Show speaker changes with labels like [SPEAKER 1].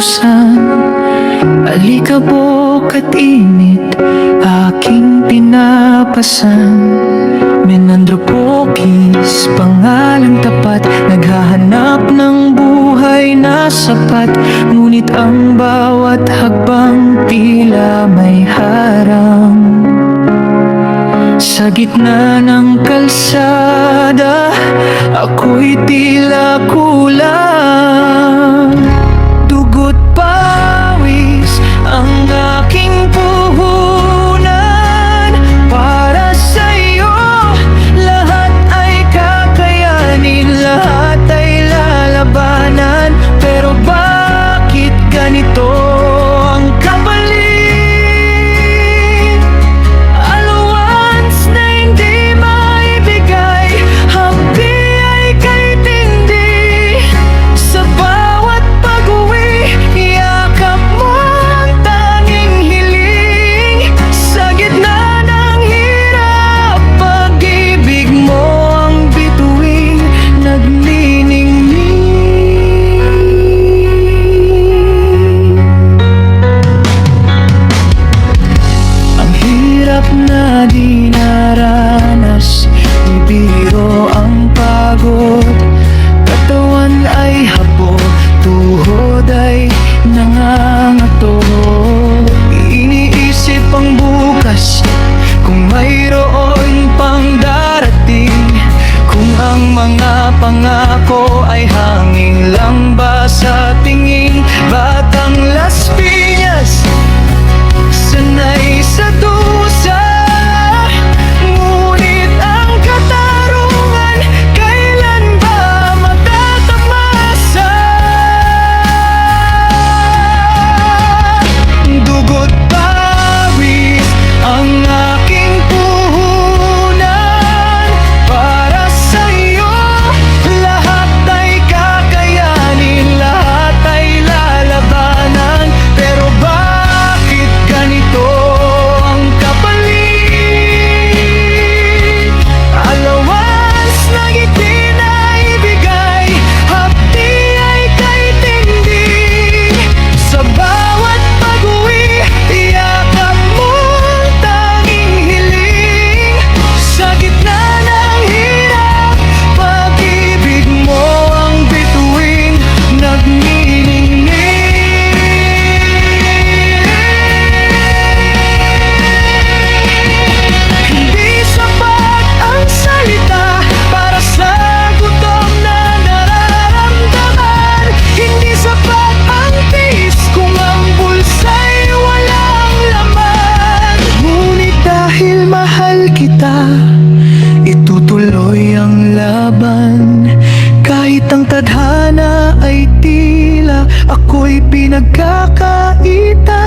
[SPEAKER 1] katapusan. Alikabok at init aking pinapasan. Menandropokis, pangalang tapat, naghahanap ng buhay na sapat. Ngunit ang bawat hakbang tila may harang. Sa gitna ng kalsada, ako'y tila kulang. Dugo't pawis ang aking puhunan. Para sa'yo, lahat ay kakayanin, lahat ay lalabanan. Pero bakit ganito ang kapalit? Na di naranas, bibiro ang pagod. Katawan ay habo, tuhod ay nangangato. Iniisip ang bukas, kung mayroon pang darating. Kung ang mga pangako ay hangin lang ba sa tingin. Batang Las Piñas, sanay sa dusa. Ngunit ang katarungan, kailan ba matatamasa? Dugo't pawis ang aking puhunan. Para sa'yo, lahat ay kakayanin, lahat ay lalabanan. Pero bakit ganito ang kapalit? Allowance na ngiti na ibigay, hapdi ay kay tindi. Sa bawat pag-uwi, iyakap mong tanging hiling. Sa gitna ng hirap, pag-ibig mo ang bituin, nagniningning. Hindi sapat ang salita para sa gutom na nararamdaman. Hindi sapat ang tiis kung ang bulsa'y walang laman. Ngunit dahil mahal kita, itutuloy ang laban. Kahit ang tadhana ay tila ako'y pinagkakaitan.